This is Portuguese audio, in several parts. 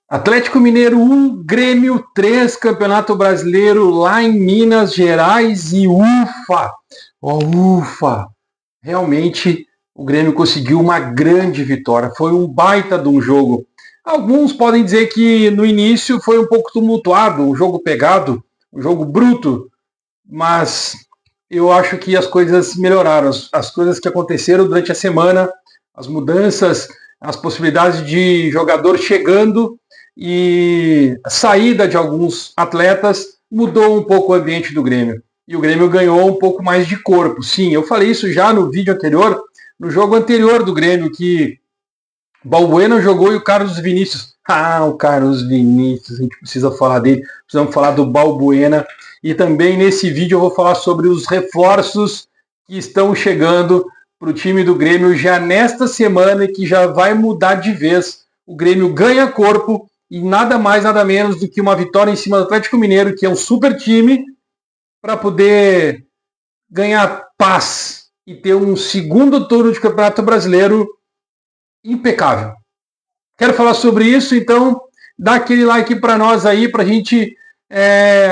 Atlético Mineiro 1, Grêmio 3, Campeonato Brasileiro lá em Minas Gerais e ufa! Ufa! Realmente o Grêmio conseguiu uma grande vitória. Foi um baita de um jogo. Alguns podem dizer que no início foi um pouco tumultuado, um jogo pegado, um jogo bruto, mas eu acho que as coisas melhoraram. As coisas que aconteceram durante a semana, as mudanças, as possibilidades de jogador chegando e a saída de alguns atletas mudou um pouco o ambiente do Grêmio. E o Grêmio ganhou um pouco mais de corpo. Sim, eu falei isso já no vídeo anterior, no jogo anterior do Grêmio, que Balbuena jogou e o Carlos Vinícius. Ah, o Carlos Vinícius, a gente precisa falar dele. Precisamos falar do Balbuena. E também nesse vídeo eu vou falar sobre os reforços que estão chegando para o time do Grêmio já nesta semana e que já vai mudar de vez. O Grêmio ganha corpo e nada mais, nada menos do que uma vitória em cima do Atlético Mineiro, que é um super time, para poder ganhar paz e ter um segundo turno de Campeonato Brasileiro impecável. Quero falar sobre isso, então dá aquele like para nós aí, para a gente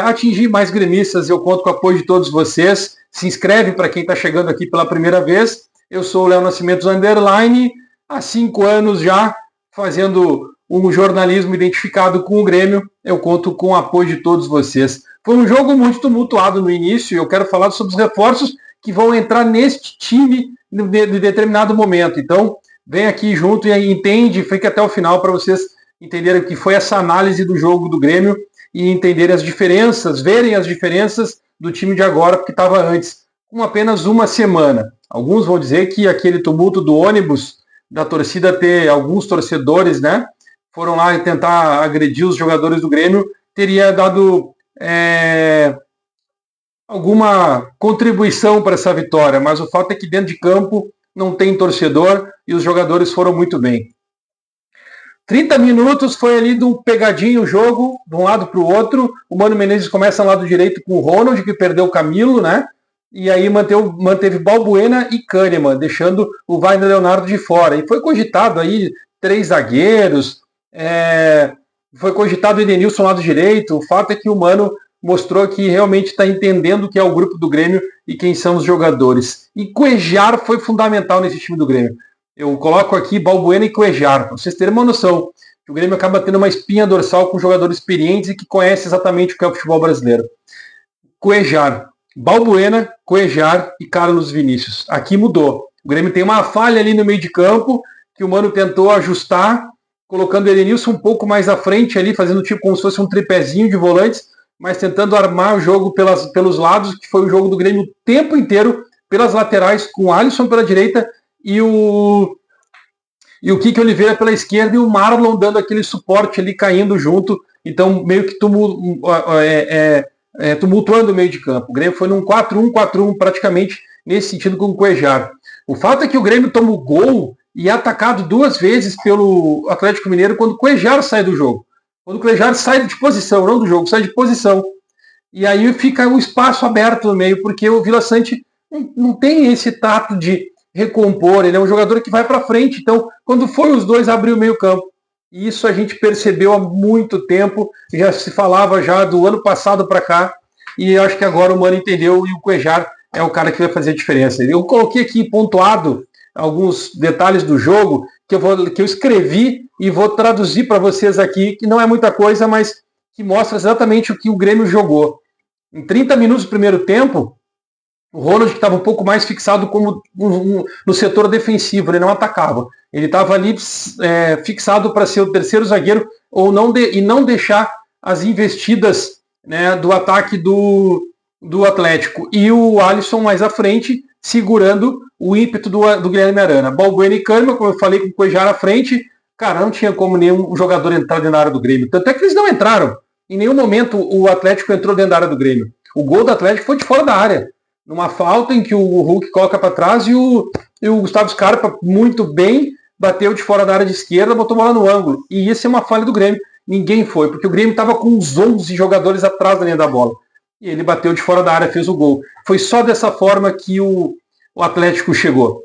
atingir mais gremistas. Eu conto com o apoio de todos vocês. Se inscreve para quem está chegando aqui pela primeira vez. Eu sou o Léo Nascimento Underline, há 5 anos já fazendo um jornalismo identificado com o Grêmio. Eu conto com o apoio de todos vocês. Foi um jogo muito tumultuado no início e eu quero falar sobre os reforços que vão entrar neste time de determinado momento. Então, vem aqui junto e entende, fica até o final para vocês entenderem o que foi essa análise do jogo do Grêmio e entenderem as diferenças, verem as diferenças do time de agora, porque estava antes, com apenas uma semana. Alguns vão dizer que aquele tumulto do ônibus, da torcida ter alguns torcedores, né, foram lá e tentar agredir os jogadores do Grêmio, teria dado alguma contribuição para essa vitória, mas o fato é que dentro de campo não tem torcedor e os jogadores foram muito bem. 30 minutos foi ali de um pegadinho o jogo, de um lado para o outro. O Mano Menezes começa no lado direito com o Ronald, que perdeu o Camilo, né? E aí manteve Balbuena e Kahneman, deixando o Wagner Leonardo de fora. E foi cogitado aí 3 zagueiros, foi cogitado o Edenilson no lado direito. O fato é que o Mano mostrou que realmente está entendendo o que é o grupo do Grêmio e quem são os jogadores. E Cuejar foi fundamental nesse time do Grêmio. Eu coloco aqui Balbuena e Cuejar, para vocês terem uma noção. O Grêmio acaba tendo uma espinha dorsal com jogadores experientes e que conhecem exatamente o que é o futebol brasileiro. Cuejar, Balbuena, Cuejar e Carlos Vinícius. Aqui mudou. O Grêmio tem uma falha ali no meio de campo, que o Mano tentou ajustar, colocando o Edenilson um pouco mais à frente ali, fazendo tipo como se fosse um tripézinho de volantes, mas tentando armar o jogo pelos lados, que foi o jogo do Grêmio o tempo inteiro, pelas laterais, com o Alisson pela direita e o Kiki Oliveira pela esquerda e o Marlon dando aquele suporte ali, caindo junto, então meio que tumultuando o meio de campo. O Grêmio foi num 4-1-4-1 praticamente nesse sentido com o Cuejar. O fato é que o Grêmio toma o gol e é atacado 2 vezes pelo Atlético Mineiro quando o Cuejar sai do jogo. Quando o Cuejar sai de posição, não do jogo, sai de posição. E aí fica um espaço aberto no meio, porque o Vila Sante não tem esse tato de recompor, ele é um jogador que vai para frente, então quando foi os dois abrir o meio campo, e isso a gente percebeu há muito tempo, já se falava já do ano passado para cá, e acho que agora o Mano entendeu e o Cuejar é o cara que vai fazer a diferença. Eu coloquei aqui pontuado alguns detalhes do jogo que eu escrevi e vou traduzir para vocês aqui, que não é muita coisa, mas que mostra exatamente o que o Grêmio jogou. Em 30 minutos do primeiro tempo, o Ronald estava um pouco mais fixado no setor defensivo, ele não atacava. Ele estava ali fixado para ser o terceiro zagueiro e não deixar as investidas, né, do ataque do Atlético. E o Alisson mais à frente, segurando o ímpeto do Guilherme Arana. Balbuena e Kahneman, como eu falei, com o Cuejar à frente, cara, não tinha como nenhum jogador entrar dentro da área do Grêmio. Tanto é que eles não entraram. Em nenhum momento o Atlético entrou dentro da área do Grêmio. O gol do Atlético foi de fora da área. Numa falta em que o Hulk coloca para trás e o Gustavo Scarpa, muito bem, bateu de fora da área de esquerda, botou a bola no ângulo. E isso é uma falha do Grêmio. Ninguém foi, porque o Grêmio estava com uns 11 jogadores atrás da linha da bola. E ele bateu de fora da área, fez o gol. Foi só dessa forma que o Atlético chegou.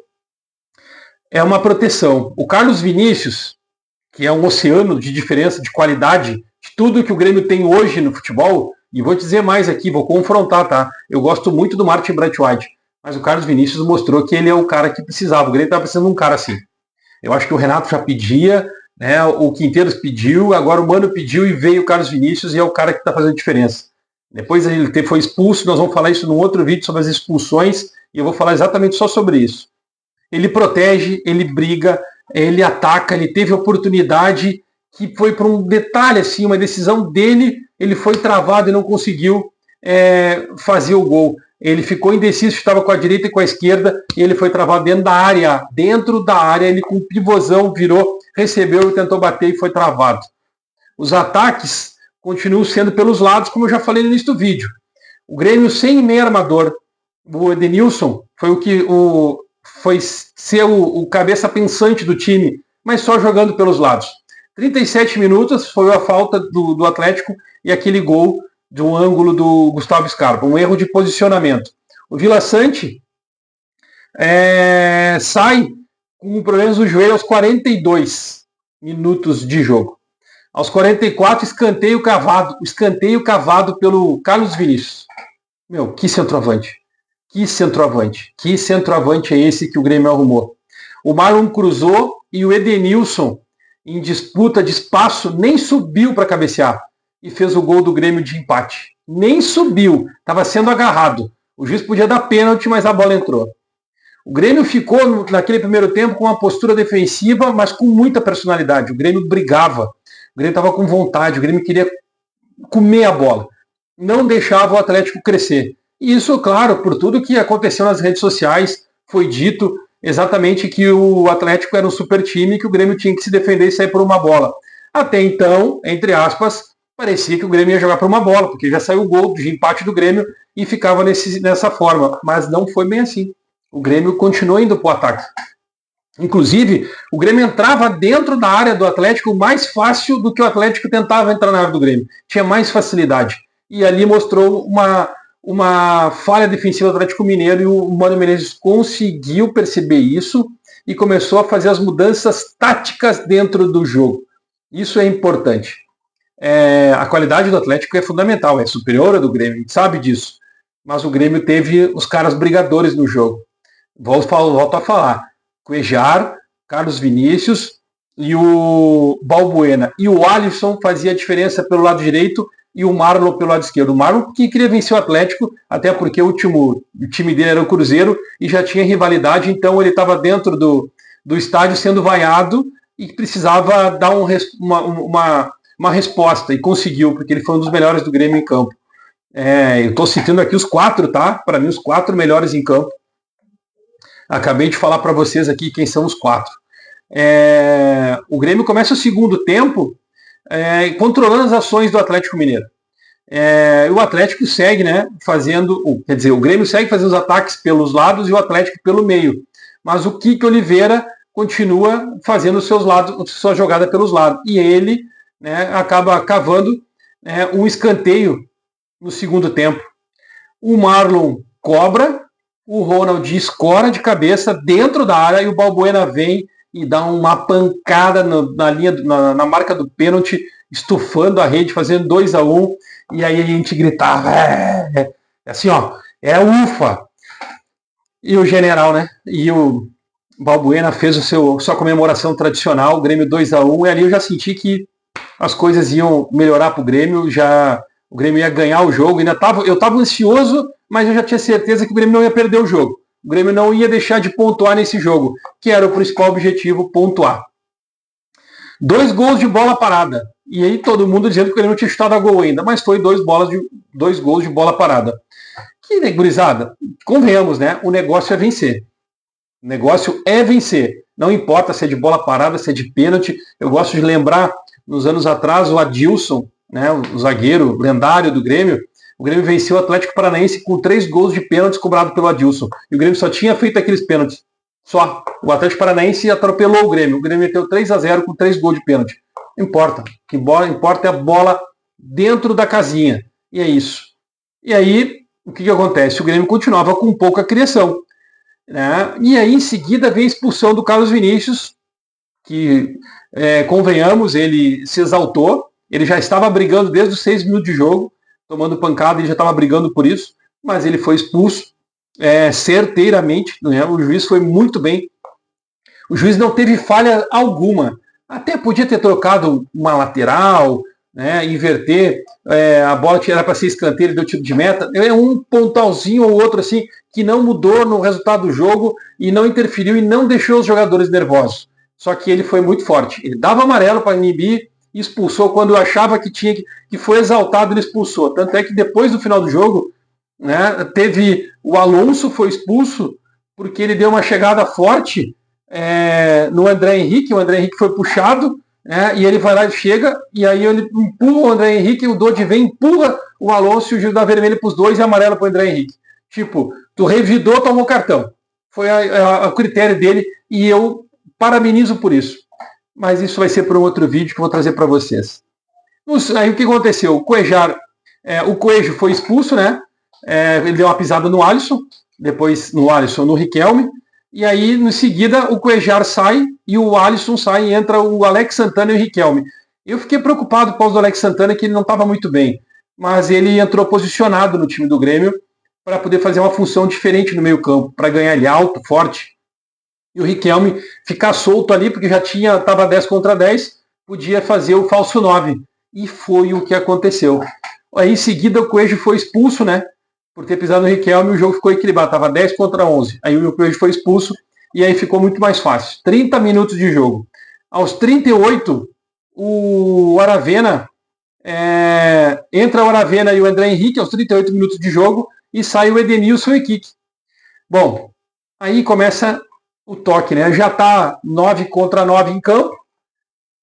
É uma proteção. O Carlos Vinícius, que é um oceano de diferença, de qualidade, de tudo que o Grêmio tem hoje no futebol. E vou te dizer mais aqui, vou confrontar, tá? Eu gosto muito do Martin Braithwaite, mas o Carlos Vinícius mostrou que ele é o cara que precisava. O Grêmio estava precisando de um cara assim. Eu acho que o Renato já pedia, né? O Quinteiros pediu, agora o Mano pediu e veio o Carlos Vinícius e é o cara que está fazendo diferença. Depois ele foi expulso, nós vamos falar isso num outro vídeo sobre as expulsões e eu vou falar exatamente só sobre isso. Ele protege, ele briga, ele ataca, ele teve oportunidade que foi por um detalhe, assim, uma decisão dele, ele foi travado e não conseguiu fazer o gol. Ele ficou indeciso, estava com a direita e com a esquerda, e ele foi travado dentro da área. Dentro da área, ele com pivôzão virou, recebeu e tentou bater e foi travado. Os ataques continuam sendo pelos lados, como eu já falei no início do vídeo. O Grêmio sem meio armador, o Edenilson, foi ser o cabeça pensante do time, mas só jogando pelos lados. 37 minutos foi a falta do Atlético e aquele gol de um ângulo do Gustavo Scarpa, um erro de posicionamento. O Vila Sante sai com problemas no joelho aos 42 minutos de jogo. Aos 44, escanteio cavado pelo Carlos Vinícius. Meu, que centroavante. Que centroavante. Que centroavante é esse que o Grêmio arrumou? O Marlon cruzou e o Edenilson, em disputa de espaço, nem subiu para cabecear e fez o gol do Grêmio de empate. Nem subiu, estava sendo agarrado. O juiz podia dar pênalti, mas a bola entrou. O Grêmio ficou naquele primeiro tempo com uma postura defensiva, mas com muita personalidade. O Grêmio brigava, o Grêmio estava com vontade, o Grêmio queria comer a bola. Não deixava o Atlético crescer. E isso, claro, por tudo que aconteceu nas redes sociais, foi dito exatamente que o Atlético era um super time e que o Grêmio tinha que se defender e sair por uma bola. Até então, entre aspas, parecia que o Grêmio ia jogar por uma bola, porque já saiu o gol de empate do Grêmio e ficava nessa forma. Mas não foi bem assim. O Grêmio continuou indo para o ataque. Inclusive, o Grêmio entrava dentro da área do Atlético mais fácil do que o Atlético tentava entrar na área do Grêmio. Tinha mais facilidade. E ali mostrou uma falha defensiva do Atlético Mineiro e o Mano Menezes conseguiu perceber isso e começou a fazer as mudanças táticas dentro do jogo. Isso é importante. A qualidade do Atlético é fundamental, é superior à do Grêmio, a gente sabe disso. Mas o Grêmio teve os caras brigadores no jogo. Volto a falar. Cuejar, Carlos Vinícius e o Balbuena. E o Alisson fazia a diferença pelo lado direito e o Marlon pelo lado esquerdo. O Marlon que queria vencer o Atlético, até porque o time dele era o Cruzeiro e já tinha rivalidade, então ele estava dentro do estádio sendo vaiado e precisava dar uma resposta, e conseguiu, porque ele foi um dos melhores do Grêmio em campo. Eu estou citando aqui os 4, tá? Para mim, os 4 melhores em campo. Acabei de falar para vocês aqui quem são os 4. O Grêmio começa o segundo tempo controlando as ações do Atlético Mineiro. O Atlético segue, né, o Grêmio segue fazendo os ataques pelos lados e o Atlético pelo meio. Mas o Kiko Oliveira continua fazendo sua jogada pelos lados. E ele, né, acaba cavando um escanteio no segundo tempo. O Marlon cobra, o Ronald escora de cabeça dentro da área e o Balbuena vem e dá uma pancada na marca do pênalti, estufando a rede, fazendo 2-1, e aí a gente gritava, assim, ó, ufa! E o general, né? E o Balbuena fez sua comemoração tradicional, o Grêmio 2-1, e ali eu já senti que as coisas iam melhorar para o Grêmio, o Grêmio ia ganhar o jogo, eu estava ansioso, mas eu já tinha certeza que o Grêmio não ia perder o jogo. O Grêmio não ia deixar de pontuar nesse jogo, que era o principal objetivo, pontuar. 2 gols de bola parada. E aí todo mundo dizendo que o Grêmio não tinha chutado a gol ainda, mas foi 2 gols de bola parada. Que, né, gurizada, convenhamos, né? O negócio é vencer. O negócio é vencer. Não importa se é de bola parada, se é de pênalti. Eu gosto de lembrar, nos anos atrás, o Adilson, né, o zagueiro lendário do Grêmio. O Grêmio venceu o Atlético Paranaense com 3 gols de pênaltis cobrados pelo Adilson. E o Grêmio só tinha feito aqueles pênaltis. Só. O Atlético Paranaense atropelou o Grêmio. O Grêmio meteu 3-0 com 3 gols de pênalti. Não importa. O que importa é a bola dentro da casinha. E é isso. E aí, o que acontece? O Grêmio continuava com pouca criação. Né? E aí, em seguida, vem a expulsão do Carlos Vinícius. que, convenhamos, ele se exaltou, ele já estava brigando desde os 6 minutos de jogo, tomando pancada, ele já estava brigando por isso, mas ele foi expulso certeiramente, né? O juiz foi muito bem, o juiz não teve falha alguma, até podia ter trocado uma lateral, né, inverter, a bola era para ser escanteio, ele deu tiro de meta, um pontalzinho ou outro assim, que não mudou no resultado do jogo e não interferiu e não deixou os jogadores nervosos. Só que ele foi muito forte. Ele dava amarelo para inibir e expulsou quando achava que tinha que foi exaltado, ele expulsou. Tanto é que depois do final do jogo, né, teve o Alonso foi expulso porque ele deu uma chegada forte no André Henrique. O André Henrique foi puxado, e ele vai lá e chega, e aí ele empurra o André Henrique, o Dodi vem, empurra o Alonso e o juiz dá vermelho para os dois e amarelo para o André Henrique. Tipo, tu revidou, tomou cartão. Foi o critério dele e eu parabenizo por isso. Mas isso vai ser para um outro vídeo que eu vou trazer para vocês. Aí o que aconteceu? O Cuejar, o Coelho foi expulso, né? Ele deu uma pisada no Alisson, depois no Riquelme, e aí, em seguida, o Cuejar sai e o Alisson sai e entra o Alex Santana e o Riquelme. Eu fiquei preocupado por causa do Alex Santana, que ele não estava muito bem, mas ele entrou posicionado no time do Grêmio para poder fazer uma função diferente no meio-campo, para ganhar ele alto, forte. E o Riquelme ficar solto ali, porque já estava 10 contra 10, podia fazer o falso 9. E foi o que aconteceu. Aí, em seguida, o Coelho foi expulso, né? Por ter pisado no Riquelme, o jogo ficou equilibrado, estava 10 contra 11. Aí o Coelho foi expulso e aí ficou muito mais fácil. 30 minutos de jogo. Aos 38, o Aravena, entra o Aravena e o André Henrique aos 38 minutos de jogo e sai o Edenilson e o Kik. Bom, aí começa o toque, né? Já está 9 contra 9 em campo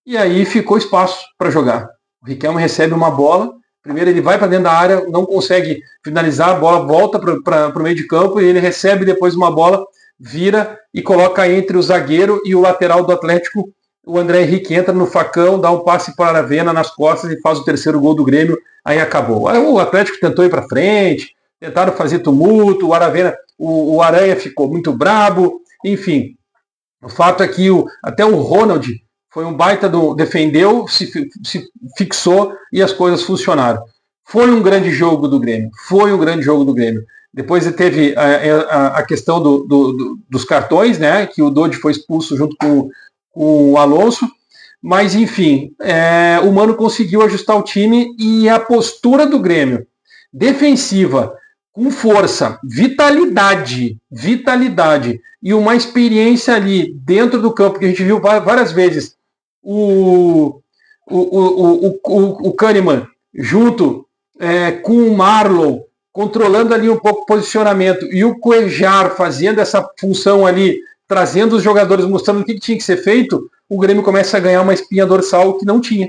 e aí ficou espaço para jogar. O Riquelme recebe uma bola. Primeiro ele vai para dentro da área, não consegue finalizar, a bola volta para o meio de campo e ele recebe depois uma bola, vira e coloca entre o zagueiro e o lateral do Atlético. O André Henrique entra no facão, dá um passe para a Aravena nas costas e faz o terceiro gol do Grêmio, aí acabou. Aí o Atlético tentou ir para frente, tentaram fazer tumulto, o Aravena, o Aranha ficou muito brabo, enfim. O fato é que até o Ronald foi um baita defendeu, se fixou e as coisas funcionaram. Foi um grande jogo do Grêmio. Depois teve a questão dos cartões, né? Que o Dodi foi expulso junto com o Alonso. Mas, enfim, o Mano conseguiu ajustar o time e a postura do Grêmio defensiva, com força, vitalidade e uma experiência ali dentro do campo, que a gente viu várias vezes o Kahneman junto com o Marlon controlando ali um pouco o posicionamento e o Cuejar fazendo essa função ali, trazendo os jogadores, mostrando o que tinha que ser feito, o Grêmio começa a ganhar uma espinha dorsal que não tinha.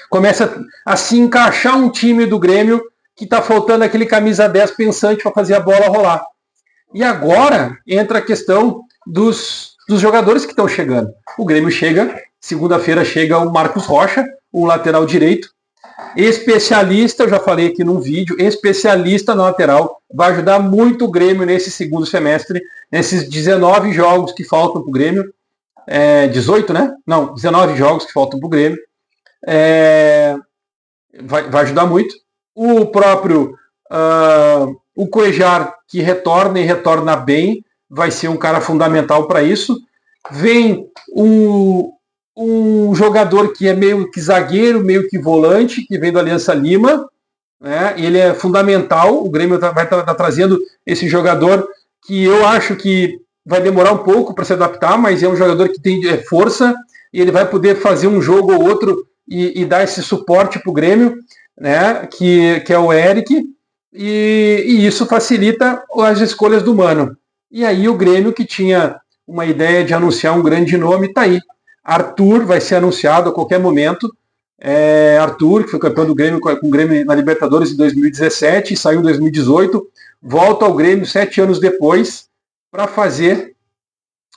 Começa a se encaixar um time do Grêmio que está faltando aquele camisa 10 pensante para fazer a bola rolar. E agora entra a questão dos jogadores que estão chegando. O Grêmio chega, segunda-feira chega o Marcos Rocha, o lateral direito, especialista, eu já falei aqui num vídeo, especialista na lateral, vai ajudar muito o Grêmio nesse segundo semestre, nesses 19 jogos que faltam para o Grêmio, 18, né? Não, 19 jogos que faltam para o Grêmio, vai ajudar muito. O próprio o Cuejar, que retorna e retorna bem, vai ser um cara fundamental para isso. Vem um jogador que é meio que zagueiro, meio que volante, que vem do Aliança Lima, né? Ele é fundamental. O Grêmio vai estar trazendo esse jogador que eu acho que vai demorar um pouco para se adaptar, mas é um jogador que tem força e ele vai poder fazer um jogo ou outro e dar esse suporte para o Grêmio, né? Que é o Eric, e isso facilita as escolhas do Mano. E aí o Grêmio, que tinha uma ideia de anunciar um grande nome, está aí. Arthur vai ser anunciado a qualquer momento. Arthur, que foi campeão do Grêmio com o Grêmio na Libertadores em 2017, saiu em 2018, volta ao Grêmio 7 anos depois para fazer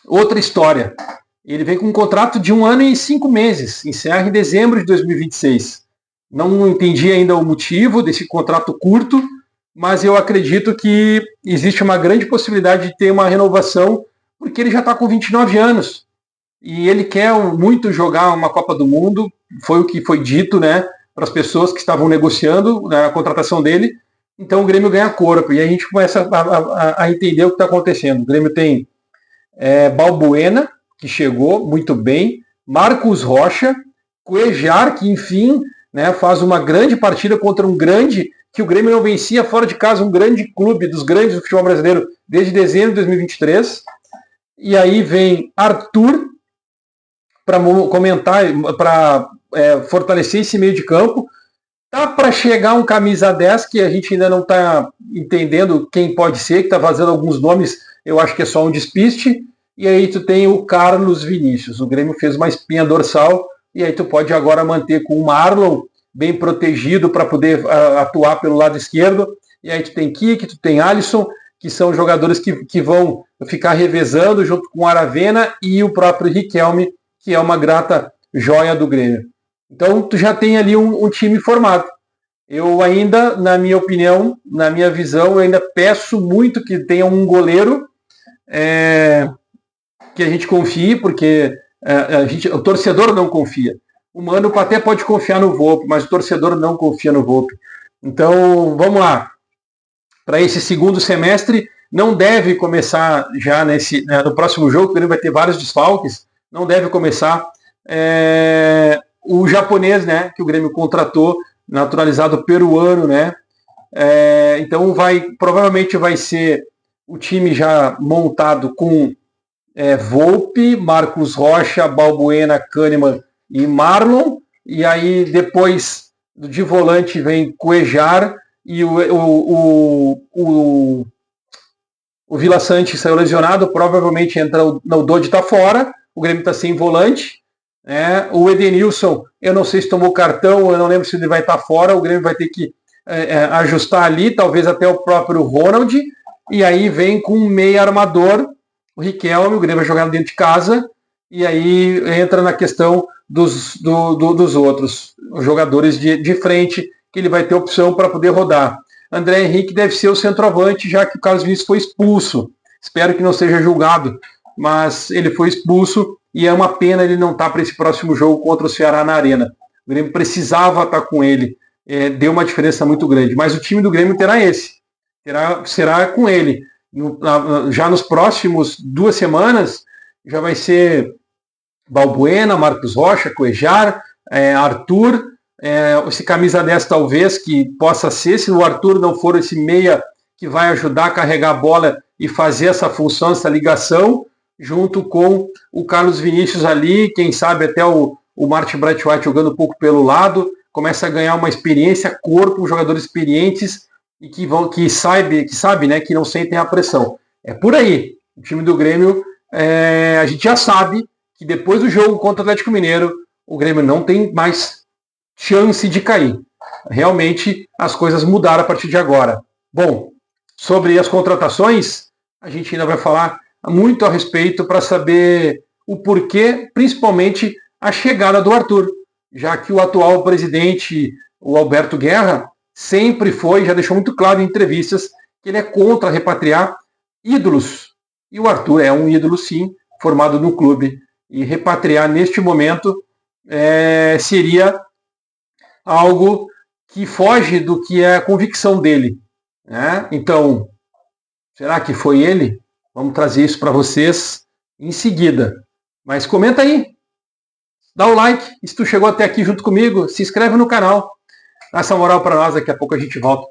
outra história. Ele vem com um contrato de 1 ano e 5 meses, encerra em dezembro de 2026. Não entendi ainda o motivo desse contrato curto, mas eu acredito que existe uma grande possibilidade de ter uma renovação, porque ele já está com 29 anos. e ele quer muito jogar uma Copa do Mundo, foi o que foi dito, né, para as pessoas que estavam negociando, né, a contratação dele. Então o Grêmio ganha corpo, e a gente começa a entender o que está acontecendo. O Grêmio tem Balbuena, que chegou muito bem, Marcos Rocha, Cuejar, que enfim, né, faz uma grande partida contra um grande, que o Grêmio não vencia fora de casa, um grande clube dos grandes do futebol brasileiro desde dezembro de 2023. E aí vem Arthur para comentar, para fortalecer esse meio de campo. Tá para chegar um camisa 10 que a gente ainda não está entendendo quem pode ser, que está vazando alguns nomes, eu acho que é só um despiste. E aí tu tem o Carlos Vinícius. O Grêmio fez uma espinha dorsal e aí tu pode agora manter com o Marlon bem protegido para poder atuar pelo lado esquerdo. E aí tu tem Kik, tu tem Alisson, que são jogadores que vão ficar revezando junto com o Aravena e o próprio Riquelme, que é uma grata joia do Grêmio. Então tu já tem ali um time formado. Eu ainda, na minha opinião, na minha visão, eu ainda peço muito que tenha um goleiro que a gente confie, porque o torcedor não confia. O Mano até pode confiar no Volpi, mas o torcedor não confia no Volpi. Então, vamos lá. Para esse segundo semestre, não deve começar já no próximo jogo, porque ele vai ter vários desfalques, não deve começar o japonês, né, que o Grêmio contratou, naturalizado peruano, né? Então provavelmente vai ser o time já montado com Volpi, Marcos Rocha, Balbuena, Kahneman e Marlon, e aí depois de volante vem Cuejar e o Vila Sante saiu lesionado, provavelmente entra o Dodi está fora, o Grêmio está sem volante. O Edenilson, eu não sei se tomou cartão, eu não lembro se ele vai estar fora, o Grêmio vai ter que ajustar ali, talvez até o próprio Ronald, e aí vem com um meio armador, o Riquelme, o Grêmio vai jogar dentro de casa, e aí entra na questão dos outros jogadores de frente, que ele vai ter opção para poder rodar. André Henrique deve ser o centroavante, já que o Carlos Vinícius foi expulso. Espero que não seja julgado, mas ele foi expulso e é uma pena ele não estar para esse próximo jogo contra o Ceará na Arena. O Grêmio precisava estar com ele, deu uma diferença muito grande. Mas o time do Grêmio terá será com ele. Já nos próximos 2 semanas, já vai ser Balbuena, Marcos Rocha, Cuejar, Arthur, esse camisa 10 talvez que possa ser, se o Arthur não for esse meia que vai ajudar a carregar a bola e fazer essa função, essa ligação, junto com o Carlos Vinícius ali, quem sabe até o Martin Braithwaite jogando um pouco pelo lado, começa a ganhar uma experiência, corpo, jogadores experientes e que sabe, né, que não sentem a pressão. É por aí. O time do Grêmio, a gente já sabe que depois do jogo contra o Atlético Mineiro, o Grêmio não tem mais chance de cair. Realmente as coisas mudaram a partir de agora. Bom, sobre as contratações, a gente ainda vai falar muito a respeito para saber o porquê, principalmente a chegada do Arthur, já que o atual presidente, o Alberto Guerra, sempre foi, já deixou muito claro em entrevistas, que ele é contra repatriar ídolos. E o Arthur é um ídolo, sim, formado no clube. E repatriar neste momento seria algo que foge do que é a convicção dele. Né? Então, será que foi ele? Vamos trazer isso para vocês em seguida. Mas comenta aí, dá o like, e se tu chegou até aqui junto comigo, se inscreve no canal. Dá essa moral para nós, daqui a pouco a gente volta.